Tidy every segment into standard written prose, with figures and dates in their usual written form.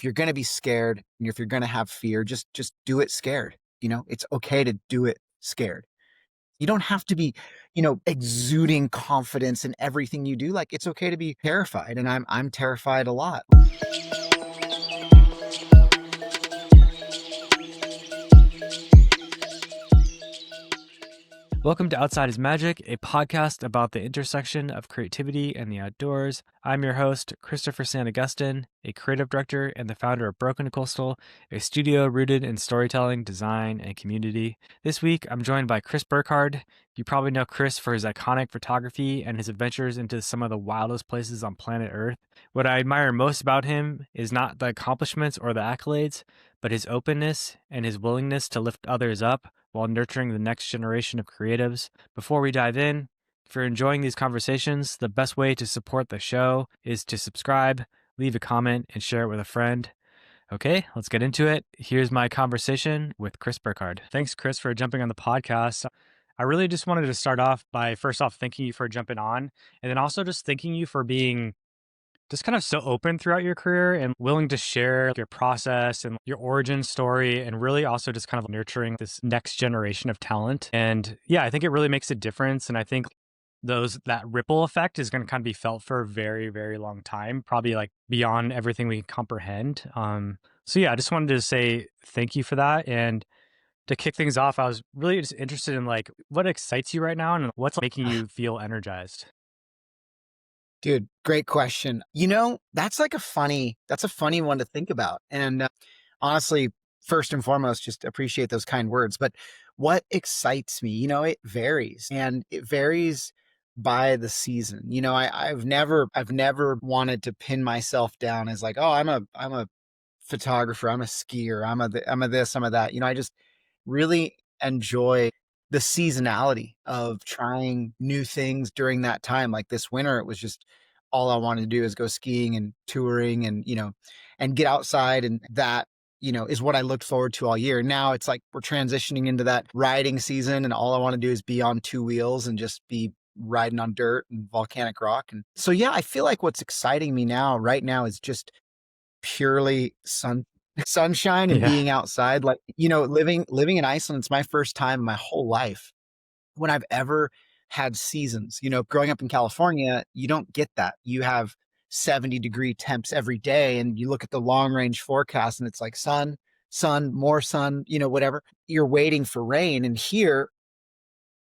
if you're going to be scared and if you're going to have fear, just do it scared. It's okay to do it scared. You don't have to be, exuding confidence in everything you do. Like, it's okay to be terrified, and I'm terrified a lot. Welcome to Outside is Magic, a podcast about the intersection of creativity and the outdoors. I'm your host, Christopher San Augustine, a creative director and the founder of Broken Coastal, a studio rooted in storytelling, design, and community. This week, I'm joined by Chris Burkard. You probably know Chris for his iconic photography and his adventures into some of the wildest places on planet Earth. What I admire most about him is not the accomplishments or the accolades, but his openness and his willingness to lift others up while nurturing the next generation of creatives. Before we dive in, if you're enjoying these conversations, the best way to support the show is to subscribe, leave a comment, and share it with a friend. Okay, let's get into it. Here's my conversation with Chris Burkard. Thanks, Chris, for jumping on the podcast. I really just wanted to start off by first off thanking you for jumping on, and then also just thanking you for being just kind of so open throughout your career and willing to share your process and your origin story, and really also just kind of nurturing this next generation of talent. And yeah, I think it really makes a difference. And I think that ripple effect is going to kind of be felt for a very, very long time, probably like beyond everything we comprehend. So yeah, I just wanted to say thank you for that. And to kick things off, I was really just interested in like what excites you right now and what's making you feel energized. Dude, great question. That's a funny one to think about. And honestly, first and foremost, just appreciate those kind words. But what excites me, it varies, and it varies by the season. I've never wanted to pin myself down as like, oh, I'm a photographer, I'm a skier, I'm a this, I'm a that. I just really enjoy the seasonality of trying new things during that time. Like this winter, it was just all I wanted to do is go skiing and touring and, and get outside. And that, is what I looked forward to all year. Now it's like we're transitioning into that riding season, and all I want to do is be on two wheels and just be riding on dirt and volcanic rock. And so, yeah, I feel like what's exciting me right now is just purely sunshine and Yeah. being outside. Like, living in Iceland, it's my first time in my whole life when I've ever had seasons. Growing up in California, you don't get that. You have 70-degree temps every day, and you look at the long range forecast and it's like sun, more sun, whatever. You're waiting for rain. And here,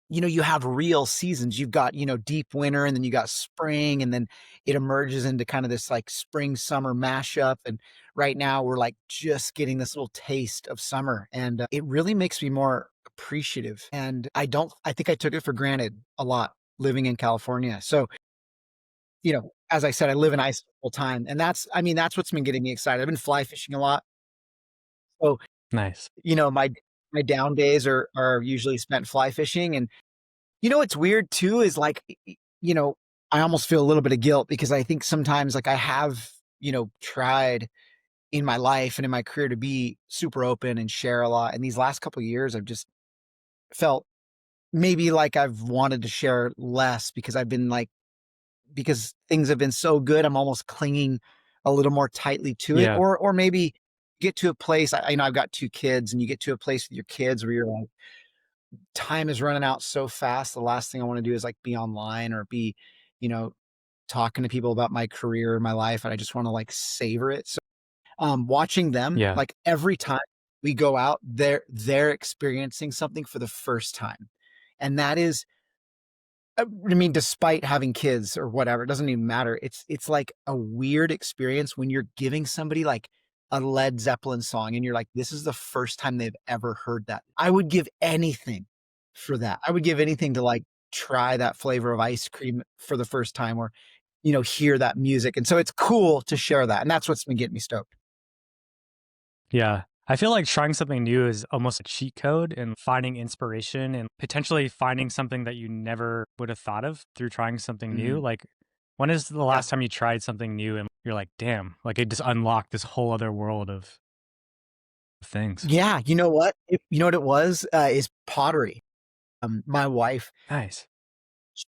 you have real seasons. You've got, deep winter, and then you got spring, and then it emerges into kind of this like spring summer mashup. And right now we're like just getting this little taste of summer, and it really makes me more appreciative. And I think I took it for granted a lot living in California. So, as I said, I live in Iceland full time, and that's what's been getting me excited. I've been fly fishing a lot. So, Nice. my down days are usually spent fly fishing. And what's weird too is like, I almost feel a little bit of guilt because I think sometimes like I have, tried in my life and in my career to be super open and share a lot. And these last couple of years, I've just felt maybe like I've wanted to share less because because things have been so good, I'm almost clinging a little more tightly to it. Yeah. Or maybe get to a place, I've got two kids, and you get to a place with your kids where you're like, time is running out so fast. The last thing I want to do is like be online or be, you know, talking to people about my career, my life, and I just want to like savor it. So, watching them, Yeah. like every time we go out, they're experiencing something for the first time, and that is, I mean, despite having kids or whatever, it doesn't even matter. It's like a weird experience when you're giving somebody like a Led Zeppelin song, and you're like, this is the first time they've ever heard that. I would give anything for that. I would give anything to like try that flavor of ice cream for the first time, or, hear that music. And so it's cool to share that. And that's what's been getting me stoked. Yeah. I feel like trying something new is almost a cheat code and finding inspiration and potentially finding something that you never would have thought of through trying something new. Mhm. Like, when is the Yeah. last time you tried something new and you're like, damn, like it just unlocked this whole other world of things? Yeah. You know what? You know what it was? Is pottery. My wife, Nice.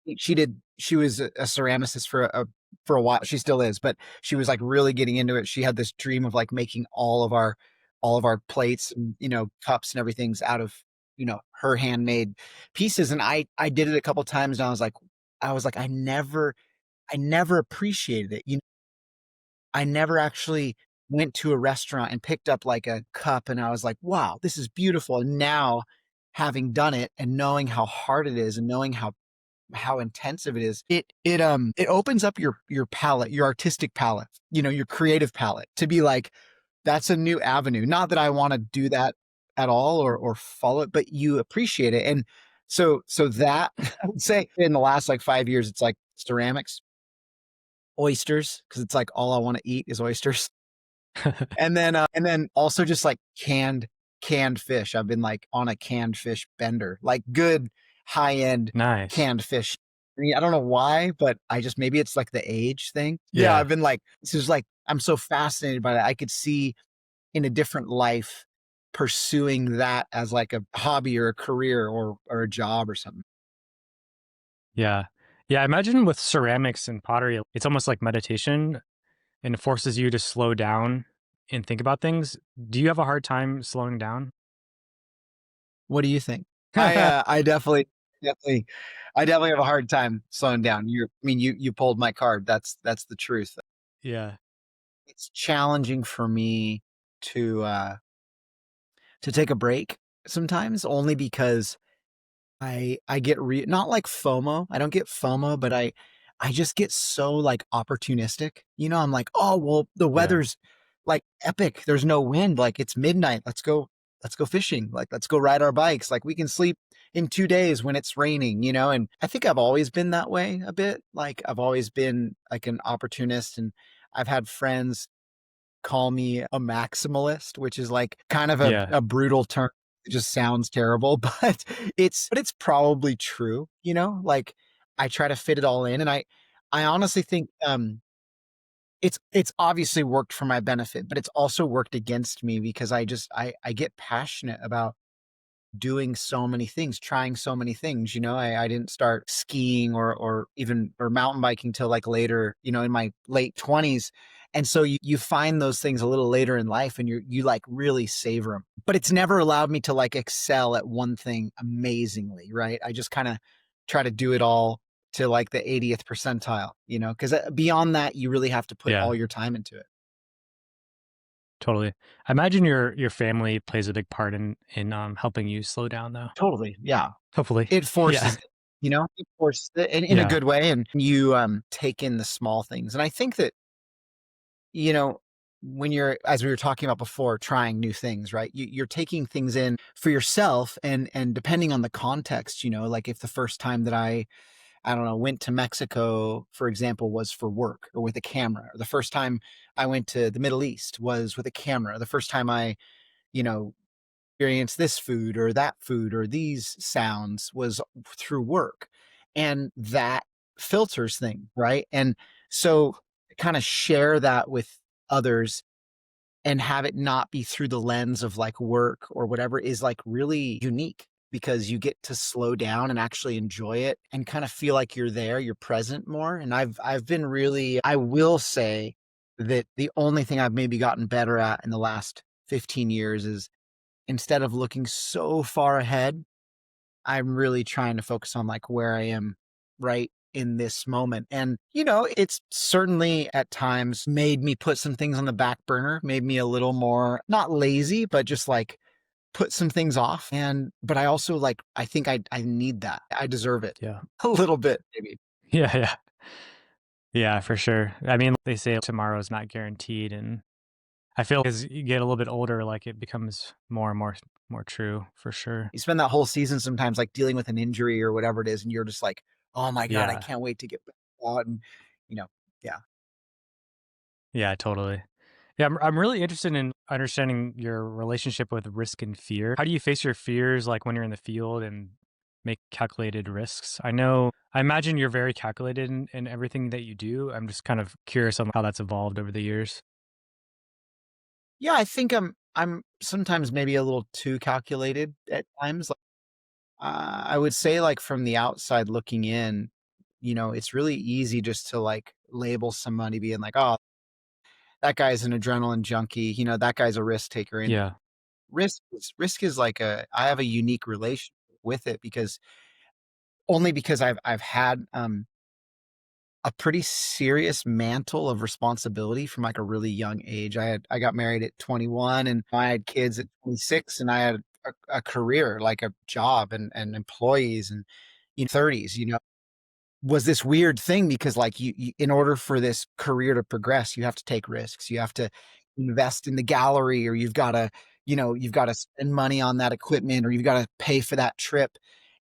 she was a ceramicist for a for a while. She still is, but she was like really getting into it. She had this dream of like making all of our plates and, cups and everything's out of, her handmade pieces. And I did it a couple times and I was like, I never appreciated it. I never actually went to a restaurant and picked up like a cup and I was like, wow, this is beautiful. And now having done it and knowing how hard it is and knowing how intensive it is, it opens up your palette, your artistic palette, your creative palette to be like, that's a new avenue. Not that I want to do that at all or follow it, but you appreciate it. And so that I would say in the last like 5 years, it's like ceramics, oysters, because it's like all I want to eat is oysters. And then also just like canned fish. I've been like on a canned fish bender, like good high end Nice. canned fish. I mean, I don't know why, but I just maybe it's like the age thing. Yeah, Yeah. I've been like, this is like I'm so fascinated by that. I could see in a different life pursuing that as like a hobby or a career or a job or something. Yeah. Yeah. I imagine with ceramics and pottery, it's almost like meditation and it forces you to slow down and think about things. Do you have a hard time slowing down? What do you think? I definitely I definitely have a hard time slowing down. You pulled my card. That's the truth. Yeah. It's challenging for me to uh to take a break sometimes only because I get not like FOMO. I don't get FOMO, but I just get so like opportunistic. I'm like, "Oh, well, the Yeah. weather's like epic. There's no wind. Like it's midnight. Let's go fishing. Like let's go ride our bikes. Like we can sleep in 2 days when it's raining." And I think I've always been that way a bit. Like I've always been like an opportunist and I've had friends call me a maximalist, which is like kind of a, Yeah. a brutal term. It just sounds terrible, but it's probably true, like I try to fit it all in. And I honestly think it's obviously worked for my benefit, but it's also worked against me because I get passionate about doing so many things, trying so many things. I didn't start skiing or even or mountain biking till like later, in my late 20s. And so you find those things a little later in life and you like really savor them. But it's never allowed me to like excel at one thing amazingly, right? I just kind of try to do it all to like the 80th percentile, because beyond that, you really have to put Yeah. all your time into it. Totally. I imagine your family plays a big part in helping you slow down though. Totally. Yeah. Hopefully. It Yeah. forces it, it forces it in a Yeah. good way, and you, take in the small things, and I think that, you know, when you're as we were talking about before, trying new things, right? You're taking things in for yourself and depending on the context, like if the first time that I don't know, went to Mexico, for example, was for work or with a camera, or the first time I went to the Middle East was with a camera, the first time I, you know, experience this food or that food or these sounds was through work. And that filters things, right? And so kind of share that with others and have it not be through the lens of like work or whatever is like really unique because you get to slow down and actually enjoy it and kind of feel like you're there, you're present more. And I've been really, I will say that the only thing I've maybe gotten better at in the last 15 years is instead of looking so far ahead, I'm really trying to focus on like where I am right in this moment. And, it's certainly at times made me put some things on the back burner, made me a little more not lazy, but just like put some things off. But I also like, I think I need that. I deserve it Yeah. a little bit, maybe. Yeah. Yeah. Yeah, for sure. I mean, they say tomorrow is not guaranteed, and I feel as you get a little bit older, like it becomes more and more true for sure. You spend that whole season sometimes like dealing with an injury or whatever it is, and you're just like, oh my God, I Yeah. can't wait to get back out. And, you know, yeah. Yeah, totally. Yeah, I'm really interested in understanding your relationship with risk and fear. How do you face your fears like when you're in the field and make calculated risks? I imagine you're very calculated in everything that you do. I'm just kind of curious on how that's evolved over the years. Yeah, I think I'm sometimes maybe a little too calculated at times. Like, I would say like from the outside looking in, it's really easy just to like label somebody being like, "Oh, that guy's an adrenaline junkie, that guy's a risk taker." And Yeah. risk is like I have a unique relationship with it because I've had, a pretty serious mantle of responsibility from, like, a really young age. I got married at 21, and I had kids at 26, and I had a career, like a job and employees and in 30s, was this weird thing because, like, you in order for this career to progress, you have to take risks. You have to invest in the gallery, or you've gotta spend money on that equipment, or you've gotta pay for that trip.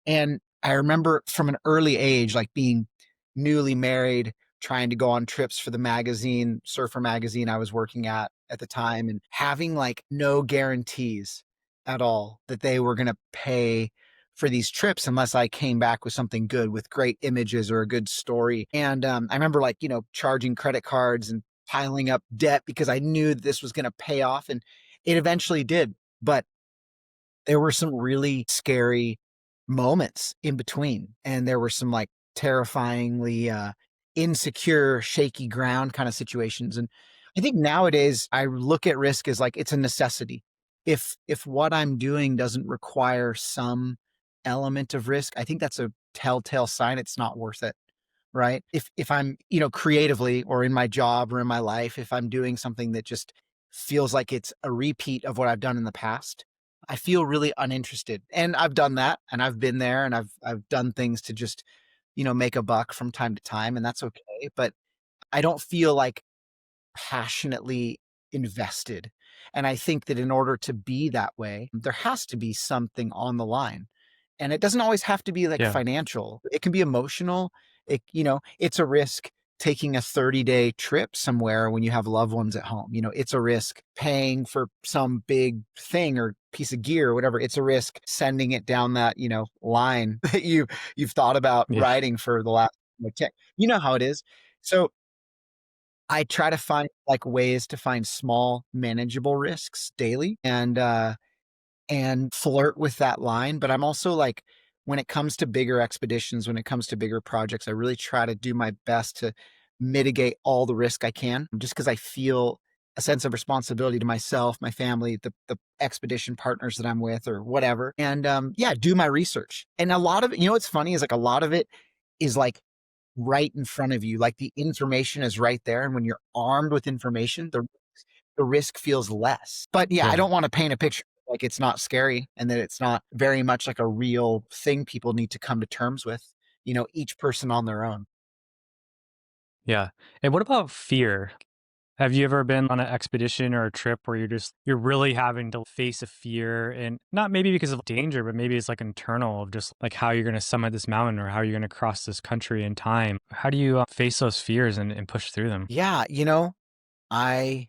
And I remember from an early age, like being newly married, trying to go on trips for the magazine, surfer magazine I was working at the time, and having like no guarantees at all that they were going to pay for these trips unless I came back with something good, with great images or a good story. And I remember like, charging credit cards and piling up debt because I knew that this was going to pay off. And it eventually did. But there were some really scary moments in between, and there were some, like, terrifyingly, insecure, shaky ground kinda situations, and I think nowadays, I look at risk as, like, it's a necessity. If what I'm doing doesn't require some element of risk, I think that's a telltale sign it's not worth it, right? If I'm, creatively or in my job or in my life, if I'm doing something that just feels like it's a repeat of what I've done in the past, I feel really uninterested. And I've done that, and I've been there, and I've done things to just, make a buck from time to time, and that's okay. But I don't feel like passionately invested. And I think that in order to be that way, there has to be something on the line. And it doesn't always have to be like Yeah. financial. It can be emotional. It's a risk taking a 30-day trip somewhere when you have loved ones at home. It's a risk paying for some big thing or piece of gear or whatever. It's a risk sending it down that, line that you've thought about Yeah. riding for the last, 10. You know how it is. So I try to find, like, ways to find small, manageable risks daily and flirt with that line, but I'm also, like, when it comes to bigger expeditions, when it comes to bigger projects, I really try to do my best to mitigate all the risk I can just because I feel a sense of responsibility to myself, my family, the expedition partners that I'm with or whatever, and, yeah, do my research, and a lot of it, what's funny is, like, a lot of it is, like, right in front of you. Like the information is right there. And when you're armed with information, the risk feels less. But yeah, I Yeah. don't want to paint a picture like it's not scary and that it's not very much like a real thing people need to come to terms with, each person on their own. Yeah. And what about fear? Have you ever been on an expedition or a trip where you're really having to face a fear, and not maybe because of danger, but maybe it's like internal of just like how you're going to summit this mountain or how you're going to cross this country in time? How do you face those fears and push through them? Yeah, I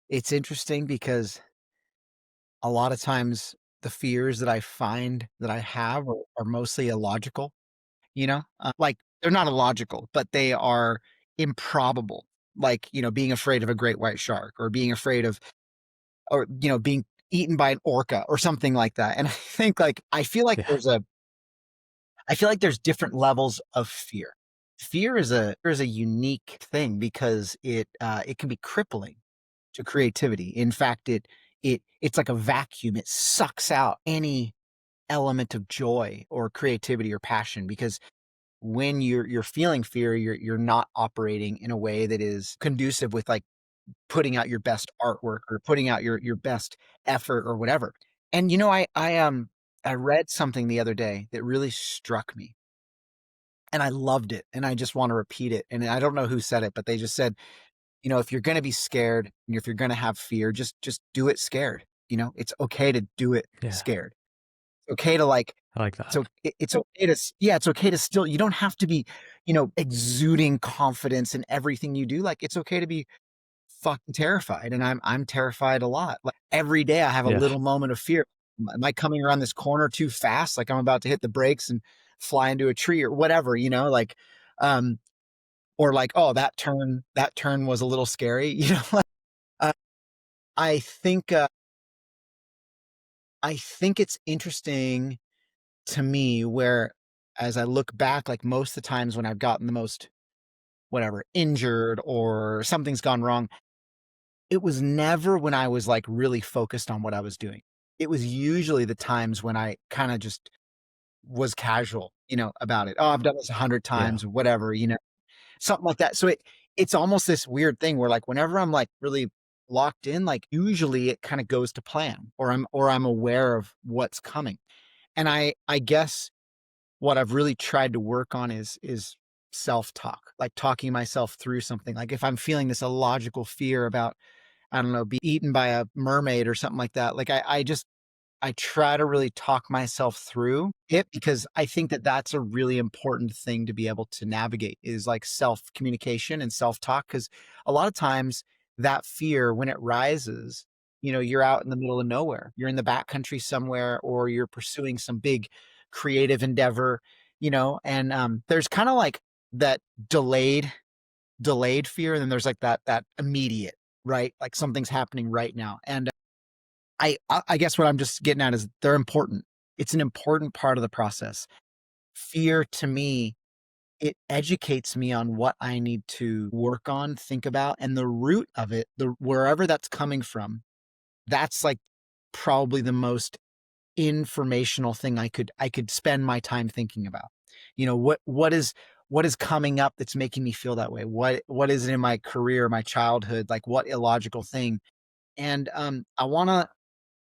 it's interesting because a lot of times the fears that I find that I have are mostly illogical. Like, they're not illogical, but they are improbable, like, being afraid of a great white shark or being afraid of or, being eaten by an orca or something like that, and I think, like, Yeah. I feel like there's different levels of fear. Fear is a unique thing because it can be crippling to creativity. In fact, it's like a vacuum. It sucks out any element of joy or creativity or passion because when you're feeling fear, you're not operating in a way that is conducive with like putting out your best artwork or putting out your best effort or whatever. And I read something the other day that really struck me and I loved it and I just want to repeat it. And I don't know who said it, but they just said, if you're going to be scared and if you're going to have fear, just do it scared. It's okay to do it Yeah. scared. It's okay to like I like so that. it's okay to yeah, it's okay to still you don't have to be, exuding confidence in everything you do. Like it's okay to be fucking terrified, and I'm terrified a lot. Like every day I have a Yeah. little moment of fear. Am I coming around this corner too fast? Like I'm about to hit the brakes and fly into a tree or whatever, like um or like, oh, that turn was a little scary, uh, I think I think it's interesting to me where as I look back, like most of the times when I've gotten the most whatever, injured or something's gone wrong, it was never when I was, like, really focused on what I was doing. It was usually the times when I kinda just was casual, about it. "Oh, I've done this 100 Yeah. times," whatever, something like that. So it's almost this weird thing where, like, whenever I'm, like, really locked in, like, usually it kinda goes to plan or I'm aware of what's coming. And I guess what I've really tried to work on is self-talk, like talking myself through something. Like if I'm feeling this illogical fear about, I don't know, be eaten by a mermaid or something like that, like I try to really talk myself through it because I think that that's a really important thing to be able to navigate is like self communication and self talk. Because a lot of times that fear, when it rises, you're out in the middle of nowhere, you're in the backcountry somewhere, or you're pursuing some big creative endeavor, and there's kind of like that delayed, delayed fear. And then there's like that immediate, right? Like something's happening right now. And I guess what I'm just getting at is they're important. It's an important part of the process. Fear to me, it educates me on what I need to work on, think about, and the root of it, the wherever that's coming from, that's like probably the most informational thing I could spend my time thinking about. What is coming up that's making me feel that way? What is it in my career, my childhood, like what illogical thing? And I wanna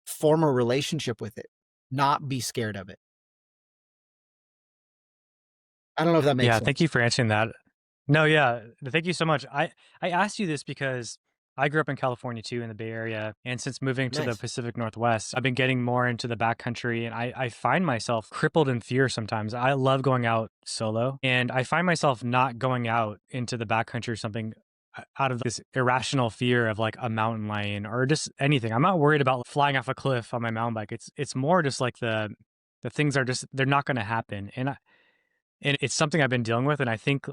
form a relationship with it, not be scared of it. I don't know if that makes Yeah, thank sense. you for answering that. No, yeah, thank you so much. I asked you this because I grew up in California too, in the Bay Area, and since moving to the Nice. Pacific Northwest, I've been getting more into the backcountry, and I find myself crippled in fear sometimes. I love going out solo, and I find myself not going out into the backcountry or something out of this irrational fear of like a mountain lion or just anything. I'm not worried about flying off a cliff on my mountain bike. It's more just like the things are just they're not going to happen, and it's something I've been dealing with, and I think,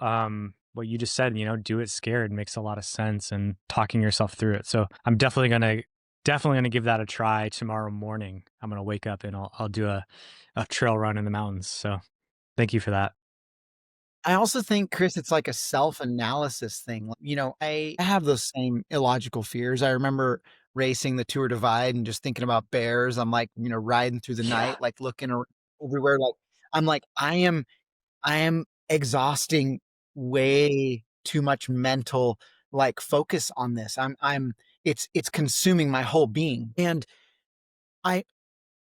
what you just said, do it scared makes a lot of sense and talking yourself through it. So I'm definitely gonna give that a try tomorrow morning. I'm gonna wake up and I'll do a trail run in the mountains. So thank you for that. I also think, Chris, it's like a self-analysis thing. Like, I have those same illogical fears. I remember racing the Tour Divide and just thinking about bears. I'm like, riding through the Yeah. night, like looking everywhere. Like I'm like, I am exhausting way too much mental like focus on this. It's consuming my whole being. And I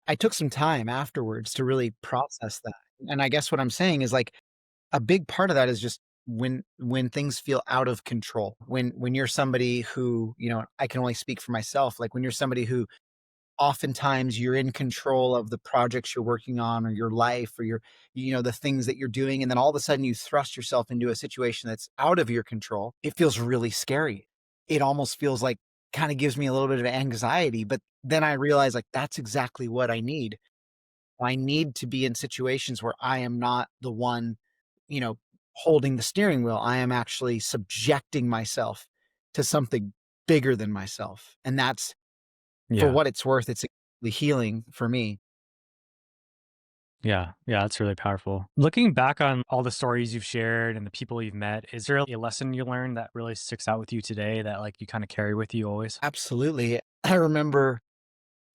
I took some time afterwards to really process that. And I guess what I'm saying is like a big part of that is just when things feel out of control. When you're somebody who, I can only speak for myself, like when you're somebody who oftentimes you're in control of the projects you're working on or your life or the things that you're doing, and then all of a sudden you thrust yourself into a situation that's out of your control. It feels really scary. It almost feels like kind of gives me a little bit of anxiety, but then I realize like that's exactly what I need. I need to be in situations where I am not the one, you know, holding the steering wheel. I am actually subjecting myself to something bigger than myself. And that's, for Yeah. what it's worth, it's the healing for me. Yeah. Yeah. That's really powerful. Looking back on all the stories you've shared and the people you've met, is there a lesson you learned that really sticks out with you today that like you kind of carry with you always? Absolutely. I remember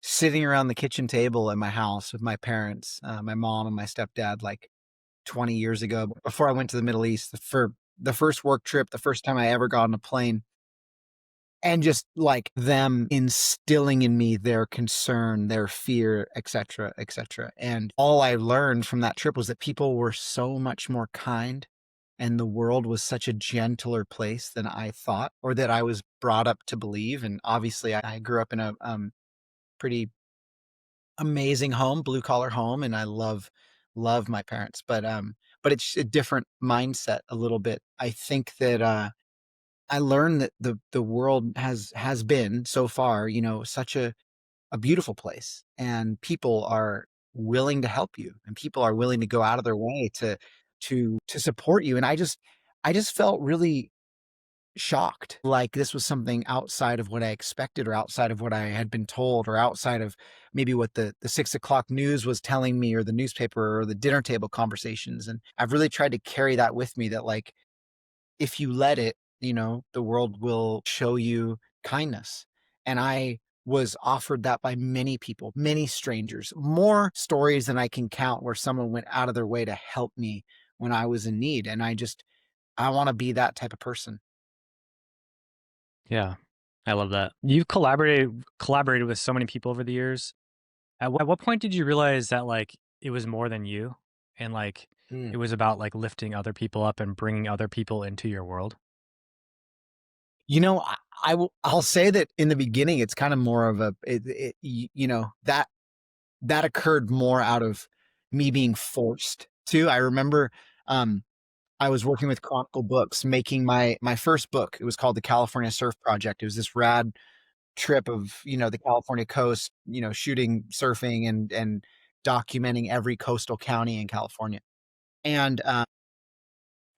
sitting around the kitchen table at my house with my parents, my mom and my stepdad, like 20 years ago, before I went to the Middle East for the first work trip, the first time I ever got on a plane. And just, like, them instilling in me their concern, their fear, etcetera, etcetera, and all I learned from that trip was that people were so much more kind, and the world was such a gentler place than I thought or that I was brought up to believe, and obviously, I grew up in a, pretty amazing home, blue collar home, and I love my parents, but it's a different mindset a little bit. I think that, I learned that the world has been so far, such a beautiful place, and people are willing to help you, and people are willing to go out of their way to support you, and I just felt really shocked, like this was something outside of what I expected or outside of what I had been told or outside of maybe what the 6 o'clock news was telling me or the newspaper or the dinner table conversations, and I've really tried to carry that with me that, like, if you let it, the world will show you kindness. And I was offered that by many people, many strangers, more stories than I can count where someone went out of their way to help me when I was in need. And I want to be that type of person. Yeah. I love that. You've collaborated with so many people over the years. At what point did you realize that, like, it was more than you and, like, Mm. it was about, like, lifting other people up and bringing other people into your world? I'll say that in the beginning, it's kind of more of that occurred more out of me being forced to. I remember, um, I was working with Chronicle Books making my first book. It was called The California Surf Project. It was this rad trip of, the California coast, shooting surfing and documenting every coastal county in California. And,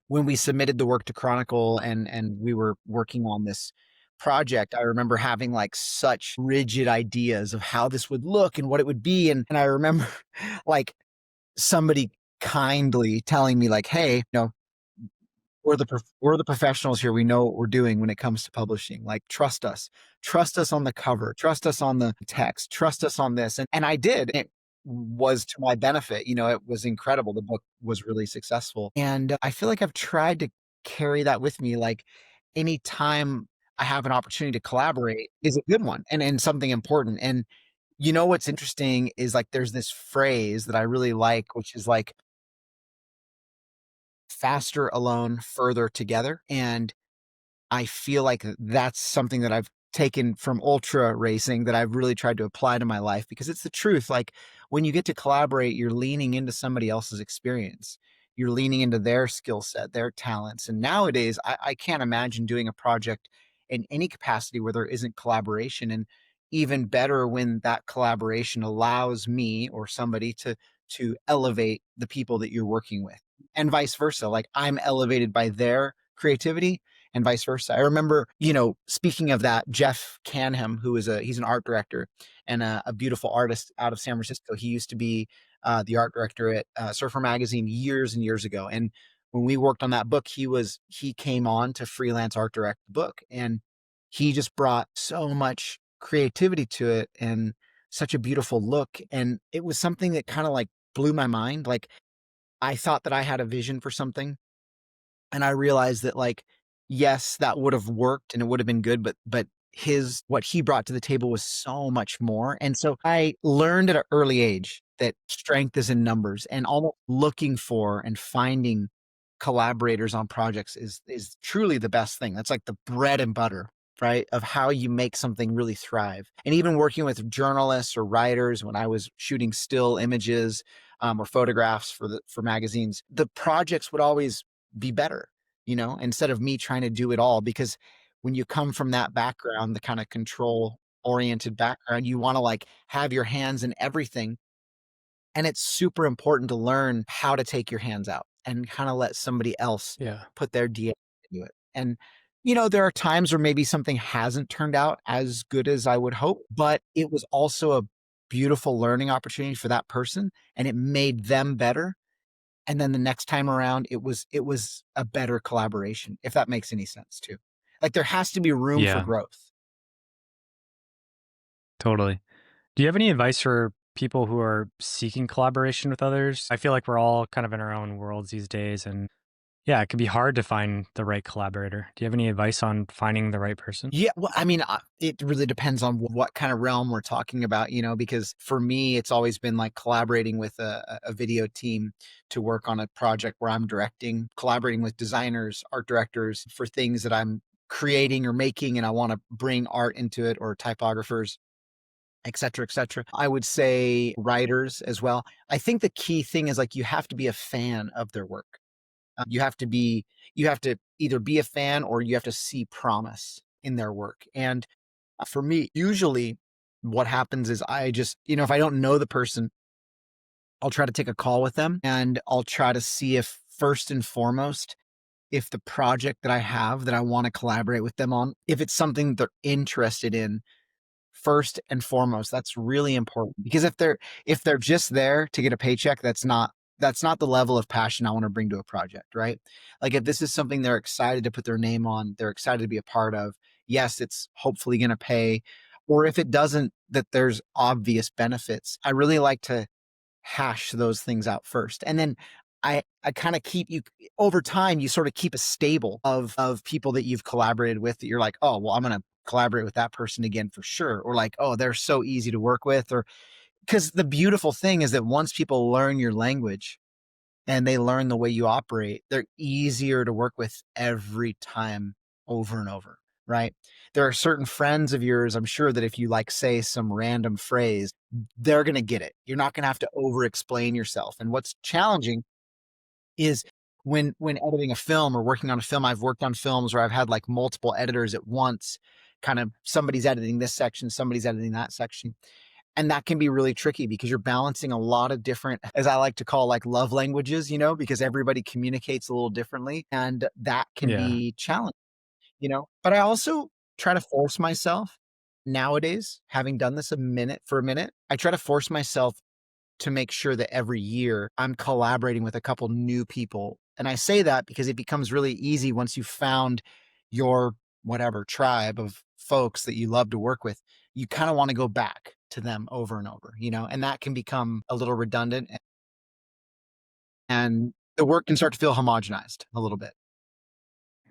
when we submitted the work to Chronicle and we were working on this project, I remember having, like, such rigid ideas of how this would look and what it would be, and I remember, like, somebody kindly telling me, like, "Hey, we're the professionals here. We know what we're doing when it comes to publishing. Like, trust us. Trust us on the cover. Trust us on the text. Trust us on this." And I did. It was to my benefit. It was incredible. The book was really successful. And I feel like I've tried to carry that with me. Like, anytime I have an opportunity to collaborate is a good one and something important. And what's interesting is, like, there's this phrase that I really like, which is like, faster alone, further together. And I feel like that's something that I've taken from ultra racing that I've really tried to apply to my life because it's the truth. Like, when you get to collaborate, you're leaning into somebody else's experience. You're leaning into their skill set, their talents. And nowadays, I can't imagine doing a project in any capacity where there isn't collaboration. And even better when that collaboration allows me or somebody to elevate the people that you're working with. And vice versa. Like, I'm elevated by their creativity and vice versa. I remember, speaking of that, Jeff Canham, he's an art director and a beautiful artist out of San Francisco. He used to be the art director at Surfer Magazine years and years ago. And when we worked on that book, he came on to freelance art direct the book, and he just brought so much creativity to it and such a beautiful look. And it was something that kind of, like, blew my mind. Like, I thought that I had a vision for something, and I realized that, like, yes, that would have worked and it would have been good, but his what he brought to the table was so much more. And so I learned at an early age that strength is in numbers, and almost looking for and finding collaborators on projects is truly the best thing. That's like the bread and butter, right, of how you make something really thrive. And even working with journalists or writers when I was shooting still images, or photographs for magazines, the projects would always be better, instead of me trying to do it all. Because when you come from that background, the kind of control oriented background, you want to, like, have your hands in everything. And it's super important to learn how to take your hands out and kind of let somebody else Yeah. put their DNA into it. And, there are times where maybe something hasn't turned out as good as I would hope, but it was also a beautiful learning opportunity for that person, and it made them better. And then the next time around, it was a better collaboration, if that makes any sense too. Like, there has to be room for Yeah, growth. totally. Do you have any advice for people who are seeking collaboration with others? I feel like we're all kind of in our own worlds these days, and yeah, it can be hard to find the right collaborator. Do you have any advice on finding the right person? Yeah, well, I mean, it really depends on what kind of realm we're talking about, because for me, it's always been like collaborating with a video team to work on a project where I'm directing, collaborating with designers, art directors for things that I'm creating or making, and I want to bring art into it, or typographers, et cetera, et cetera. I would say writers as well. I think the key thing is, like, you have to be a fan of their work. You have to either be a fan or you have to see promise in their work. And for me, usually what happens is I just, if I don't know the person, I'll try to take a call with them and I'll try to see if, first and foremost, if the project that I have that I want to collaborate with them on, if it's something they're interested in. First and foremost, that's really important, because if they're just there to get a paycheck, that's not that's not the level of passion I want to bring to a project, right? Like if this is something they're excited to put their name on, they're excited to be a part of, yes, it's hopefully going to pay. Or if it doesn't, that there's obvious benefits. I really like to hash those things out first. And then I kind of keep you over time, you sort of keep a stable of people that you've collaborated with that you're like, oh, well, I'm gonna collaborate with that person again for sure. Or like, oh, they're so easy to work with. Or because the beautiful thing is that once people learn your language and they learn the way you operate, they're easier to work with every time over and over, right? There are certain friends of yours, I'm sure that if you like say some random phrase, they're going to get it. You're not going to have to over explain yourself. And what's challenging is when editing a film or working on a film, I've worked on films where I've had like multiple editors at once, kind of somebody's editing this section, somebody's editing that section. And that can be really tricky because you're balancing a lot of different, as I like to call like love languages, because everybody communicates a little differently and that can Yeah. be challenging. But I also try to force myself nowadays, having done this for a minute, I try to force myself to make sure that every year I'm collaborating with a couple new people. And I say that because it becomes really easy once you've found your whatever tribe of folks that you love to work with. You kind of want to go back to them over and over, and that can become a little redundant and the work can start to feel homogenized a little bit.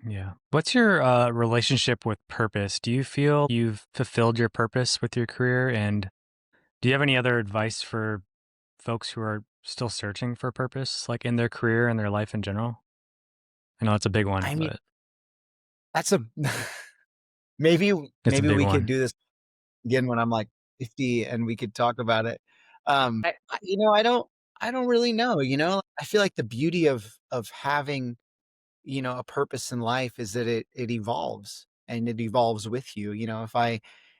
Yeah. What's your relationship with purpose? Do you feel you've fulfilled your purpose with your career? And do you have any other advice for folks who are still searching for purpose, like in their career and their life in general? I know it's a big one, I mean, but that's a maybe it's a maybe big we could one. do this again when I'm like 50 and we could talk about it. I don't really know. I feel like the beauty of having, a purpose in life is that it evolves and it evolves with you.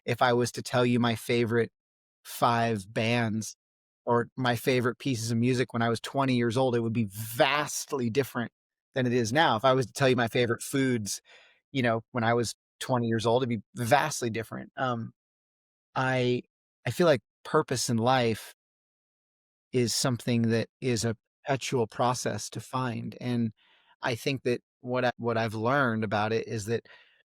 If I was to tell you my favorite 5 bands or my favorite pieces of music when I was 20 years old, it would be vastly different than it is now. If I was to tell you my favorite foods, when I was 20 years old, it'd be vastly different. I I feel like purpose in life is something that is a perpetual process to find, and I think that what I've learned about it is that,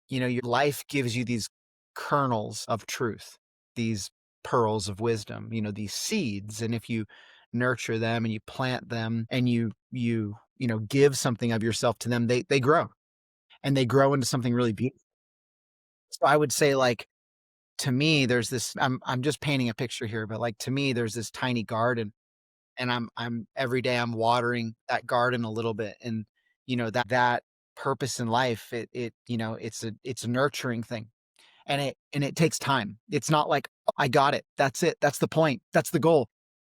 your life gives you these kernels of truth, these pearls of wisdom, these seeds, and if you nurture them and you plant them and you give something of yourself to them, they grow, and they grow into something really beautiful. So I would say, like, to me, there's this I'm just painting a picture here, but, like, to me, there's this tiny garden, and I'm every day I'm watering that garden a little bit, and, that purpose in life, it's a nurturing thing, and it takes time. It's not like, "Oh, I got it. That's it. That's the point. That's the goal."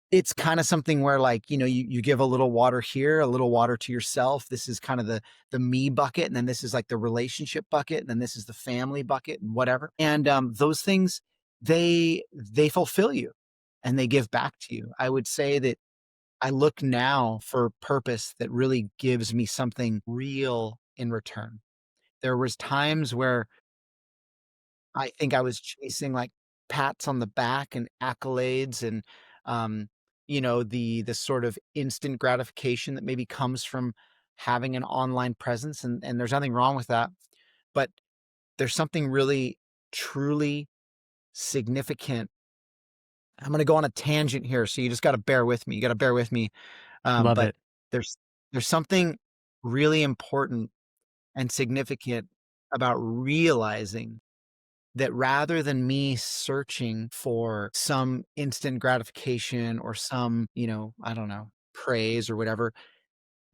It's kinda something where, like, you give a little water here, a little water to yourself. This is kind of the me bucket, and then this is, like, the relationship bucket, and then this is the family bucket and whatever, and, those things, they fulfill you, and they give back to you. I would say that I look now for purpose that really gives me something real in return. There was times where I think I was chasing, like, pats on the back and accolades and, um, the sort of instant gratification that maybe comes from having an online presence, and there's nothing wrong with that, but there's something really, truly significant. I'm gonna go on a tangent here, so you just gotta bear with me. You gotta bear with me, Love but it. there's there's something really important and significant about realizing that rather than me searching for some instant gratification or some, I don't know, praise or whatever,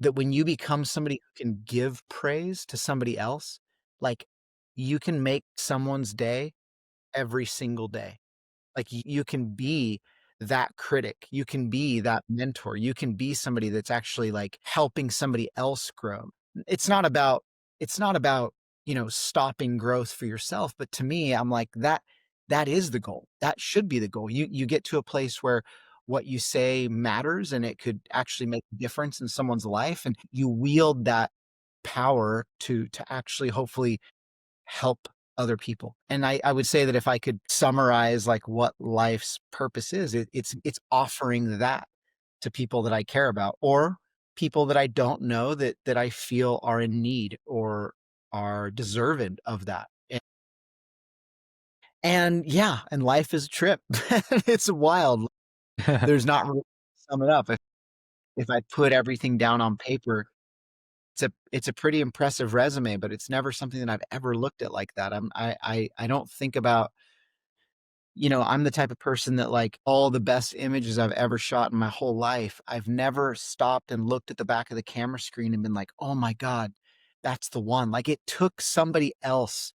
that when you become somebody who can give praise to somebody else, like you can make someone's day every single day. Like you can be that critic, you can be that mentor, you can be somebody that's actually like helping somebody else grow. It's not about, stopping growth for yourself, but to me, I'm like that is the goal. That should be the goal. You get to a place where what you say matters and it could actually make a difference in someone's life and you wield that power to actually hopefully help other people. And I would say that if I could summarize like what life's purpose is, it's offering that. to people that I care about or people that I don't know that I feel are in need or are deserving of that. And yeah, and life is a trip. It's wild. There's not really to sum it up. If I put everything down on paper, it's a pretty impressive resume, but it's never something that I've ever looked at like that. I don't think about, I'm the type of person that like all the best images I've ever shot in my whole life, I've never stopped and looked at the back of the camera screen and been like, "Oh my God, that's the one." Like it took somebody else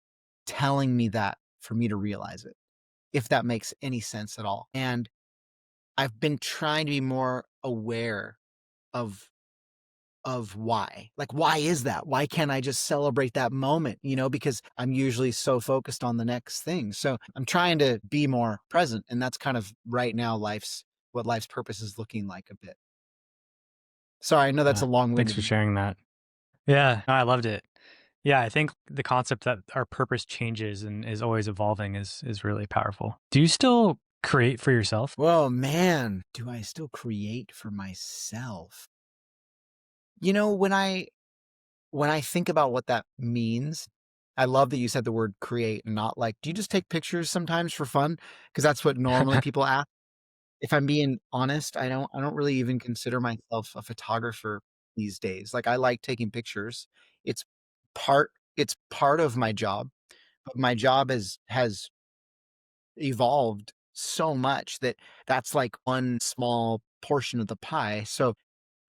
telling me that for me to realize it, if that makes any sense at all. And I've been trying to be more aware of why. Like, why is that? Why can't I just celebrate that moment? Because I'm usually so focused on the next thing. So I'm trying to be more present. And that's kind of right now what life's purpose is looking like a bit. Sorry, I know that's a long Thanks for winded. sharing that. Yeah, no, I loved it. Yeah, I think the concept that our purpose changes and is always evolving is really powerful. Do you still create for yourself? Whoa, man, do I still create for myself? When I think about what that means, I love that you said the word create and not like, do you just take pictures sometimes for fun? Because that's what normally people ask. If I'm being honest, I don't really even consider myself a photographer these days. Like I like taking pictures. It's it's part of my job, but my job has evolved so much that that's like one small portion of the pie. So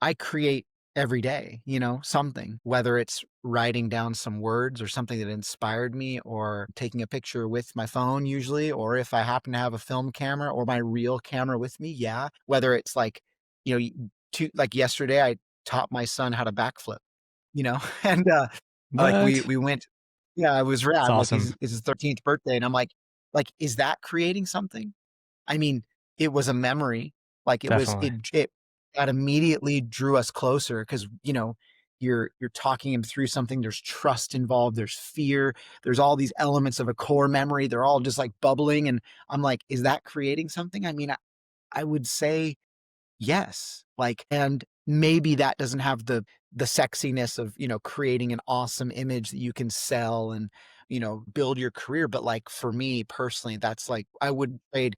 I create every day, something, whether it's writing down some words or something that inspired me or taking a picture with my phone usually, or if I happen to have a film camera or my real camera with me. Yeah. Whether it's like, like yesterday, I taught my son how to backflip, and, like we, What? we went, yeah, it was It's rad. Like awesome. it's his 13th birthday. And I'm like, is that creating something? I mean, it was a memory, like, Definitely. it that immediately drew us closer because you're talking him through something, there's trust involved, there's fear, there's all these elements of a core memory, they're all just, like, bubbling, and I'm like, "Is that creating something?" I mean, I would say yes, like, and maybe that doesn't have the sexiness of, creating an awesome image that you can sell and, build your career, but, like, for me personally, that's, like, I would trade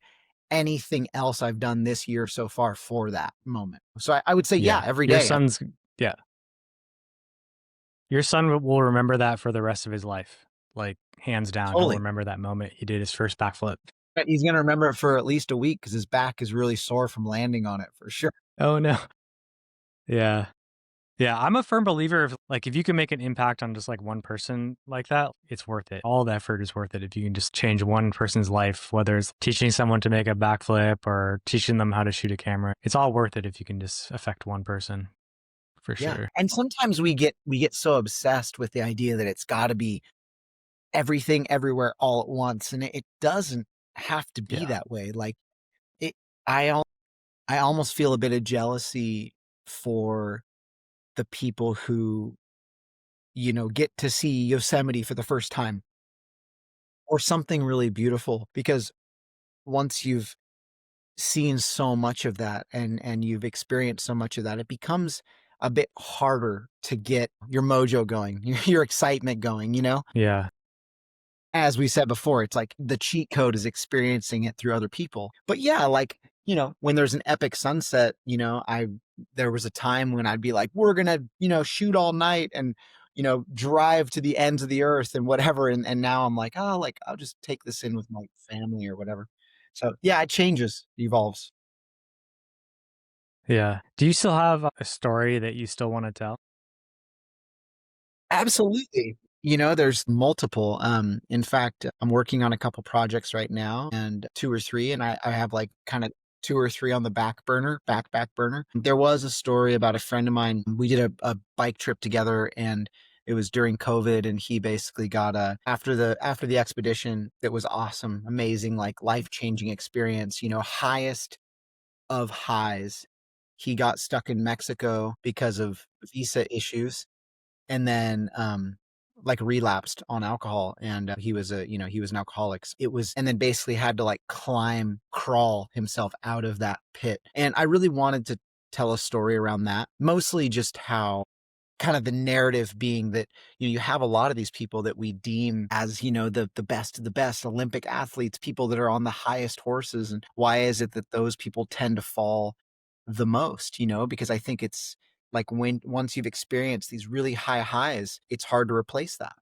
anything else I've done this year so far for that moment. So I would say, yeah, Yeah. every Your day. son's yeah. Your son will remember that for the rest of his life. Like hands down, he'll Totally. remember that moment he did his first backflip. He's gonna remember it for at least a week because his back is really sore from landing on it for sure. Oh no. Yeah. Yeah, I'm a firm believer of like if you can make an impact on just like one person like that, it's worth it. All the effort is worth it if you can just change one person's life, whether it's teaching someone to make a backflip or teaching them how to shoot a camera. It's all worth it if you can just affect one person for Yeah, sure. and sometimes we get so obsessed with the idea that it's gotta be everything everywhere all at once, and it doesn't have to be Yeah. that way. Like, it I almost feel a bit of jealousy for the people who, get to see Yosemite for the first time or something really beautiful because once you've seen so much of that and you've experienced so much of that, it becomes a bit harder to get your mojo going, your excitement going, Yeah. As we said before, it's like the cheat code is experiencing it through other people. But yeah, like, when there's an epic sunset, there was a time when I'd be like, we're gonna, shoot all night and, drive to the ends of the earth and whatever. And now I'm like, oh, like I'll just take this in with my family or whatever. So yeah, it changes, evolves. Yeah. Do you still have a story that you still want to tell? Absolutely. There's multiple. In fact, I'm working on a couple projects right now and two or three, and I have like kind of two or three on the back burner. There was a story about a friend of mine. We did a bike trip together and it was during COVID and he basically got after the expedition, it was awesome, amazing, like life-changing experience, highest of highs. He got stuck in Mexico because of visa issues and then like relapsed on alcohol and he was an alcoholic. It was and then basically had to like crawl himself out of that pit. And I really wanted tell a story around that. Mostly just how kind of the narrative being that, you have a lot of these people that we deem as, the best of the best Olympic athletes, people that are on the highest horses. And why is it that those people tend to fall the most, because I think it's like when once you've experienced these really high highs, it's hard to replace that,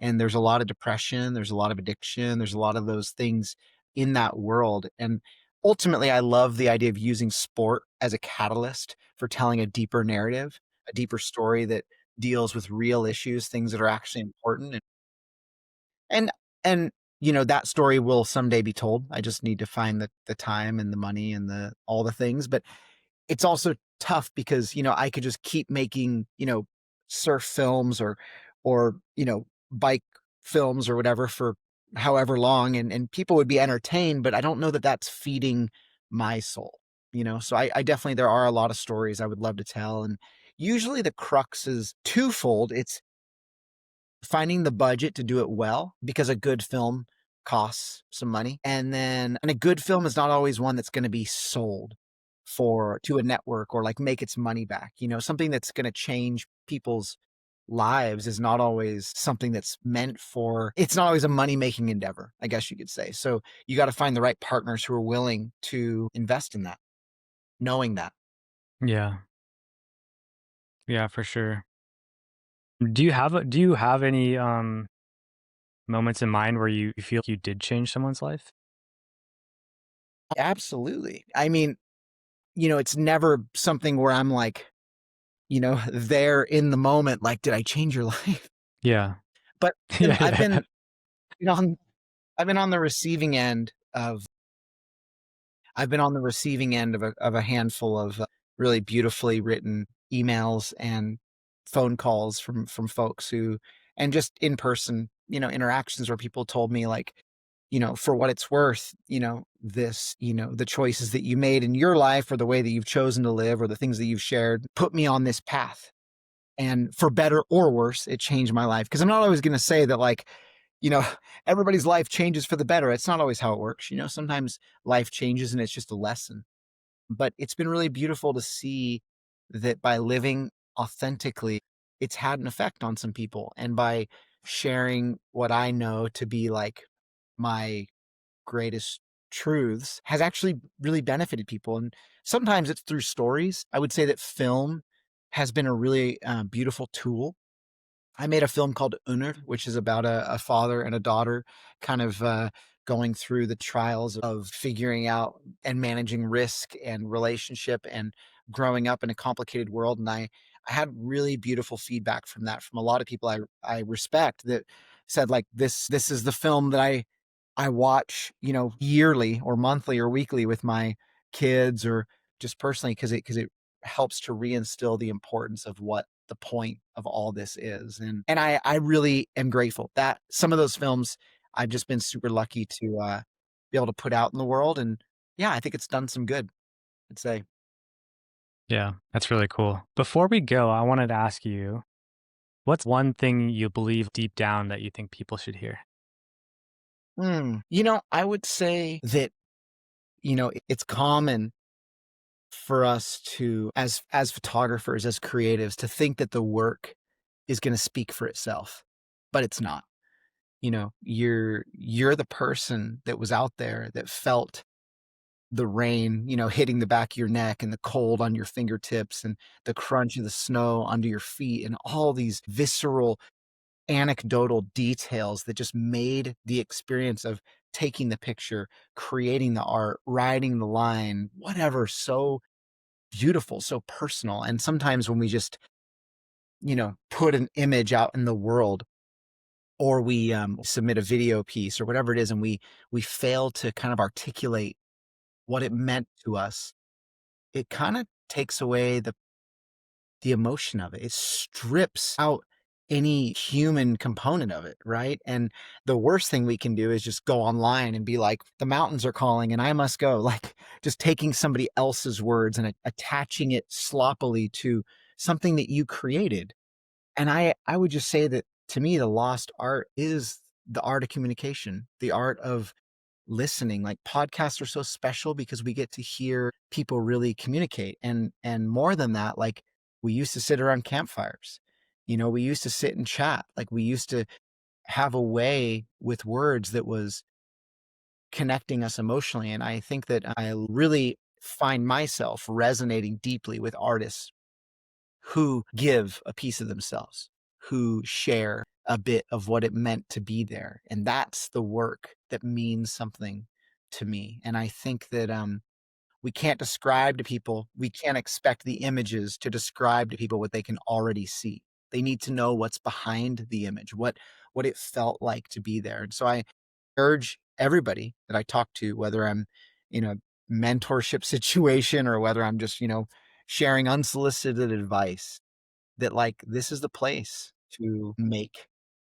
and there's a lot of depression, there's a lot of addiction, there's a lot of those things in that world. And ultimately, I love the idea of using sport as a catalyst for telling a deeper narrative, a deeper story that deals with real issues, things that are actually important. And and that story will someday be told. I just need to find the time and the money and the all the things. But it's also tough because, I could just keep making, surf films or, bike films or whatever for however long, and people would be entertained, but I don't know that that's feeding my soul, So I definitely there are a lot of stories I would love to tell, and usually the crux is twofold. It's finding the budget to do it well, because a good film costs some money. And a good film is not always one that's gonna be sold for to a network or, like, make its money back, Something that's gonna change people's lives is not always something that's meant for it's not always a money-making endeavor, I guess you could say. So, you gotta find the right partners who are willing to invest in that, knowing that. Yeah. Yeah, for sure. Do you have any moments in mind where you feel you did change someone's life? Absolutely. I mean, it's never something where I'm like, there in the moment, like, "Did I change your life?" Yeah. But Yeah, I've I been bet. you know, I've been on the receiving end of I've been on the receiving end of a handful of, really beautifully written emails and phone calls from folks who and just in person, interactions where people told me, like, "For what it's worth, the choices that you made in your life or the way that you've chosen to live or the things that you've shared put me on this path. And for better or worse, it changed my life." Because 'Cause I'm not always gonna say that, like, you know, everybody's life changes for the better. It's not always how it works, Sometimes life changes and it's just a lesson. But it's been really beautiful to see that by living authentically, it's had an effect on some people, and by sharing what I know to be, like, my greatest truths has actually really benefited people, and sometimes it's through stories. I would say that film has been a really, beautiful tool. I made a film called Unr, which is about a father and a daughter kind of, going through the trials of figuring out and managing risk and relationship and growing up in a complicated world, and I had really beautiful feedback from that from a lot of people I respect that said, like, "This is the film that I watch, yearly or monthly or weekly with my kids or just personally because it helps to reinstill the importance of what the point of all this is." And I really am grateful that some of those films I've just been super lucky to, be able to put out in the world, and yeah, I think it's done some good, I'd say. Yeah, that's really cool. Before we go, I wanted to ask you, what's one thing you believe deep down that you think people should hear? I would say that, it's common for us to as photographers, as creatives, to think that the work is gonna speak for itself, but it's not. You're the person that was out there that felt the rain, hitting the back of your neck and the cold on your fingertips and the crunch of the snow under your feet and all these visceral anecdotal details that just made the experience of taking the picture, creating the art, writing the line, whatever, so beautiful, so personal. And sometimes when we just, put an image out in the world or we submit a video piece or whatever it is, and we fail to kind of articulate what it meant to us, it kind of takes away the emotion of it. It strips out any human component of it, right? And the worst thing we can do is just go online and be like, "The mountains are calling and I must go." Like, just taking somebody else's words and attaching it sloppily to something that you created. And I would just say that to me, the lost art is the art of communication, the art of listening. Like podcasts are so special because we get to hear people really communicate. And more than that, like we used to sit around campfires. We used to sit and chat. Like we used to have a way with words that was connecting us emotionally. And I think that I really find myself resonating deeply with artists who give a piece of themselves, who share a bit of what it meant to be there. And that's the work that means something to me. And I think that we can't describe to people, we can't expect the images to describe to people what they can already see. They need to know what's behind the image, what it felt like to be there. And so I urge everybody that I talk to, whether I'm in a mentorship situation or whether I'm just, sharing unsolicited advice, that like this is the place to make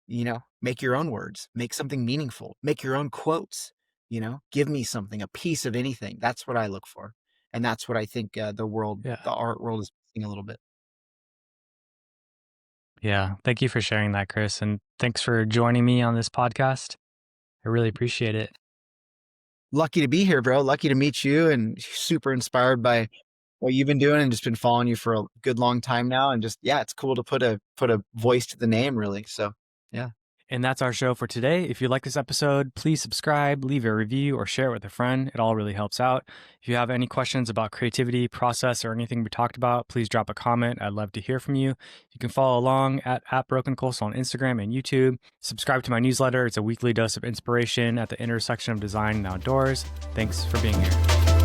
your own words, make something meaningful, make your own quotes, give me something, a piece of anything. That's what I look for. And that's what I think Yeah. the art world is missing a little bit. Yeah. Thank you for sharing that, Chris. And thanks for joining me on this podcast. I really appreciate it. Lucky to be here, bro. Lucky to meet you and super inspired by what you've been doing and just been following you for a good long time now. And just, yeah, it's cool to put a voice to the name really. So yeah. And that's our show for today. If you like this episode, please subscribe, leave a review, or share it with a friend. It all really helps out. If you have any questions about creativity, process, or anything we talked about, please drop a comment. I'd love to hear from you. You can follow along at Broken Coastal on Instagram and YouTube. Subscribe to my newsletter. It's a weekly dose of inspiration at the intersection of design and outdoors. Thanks for being here.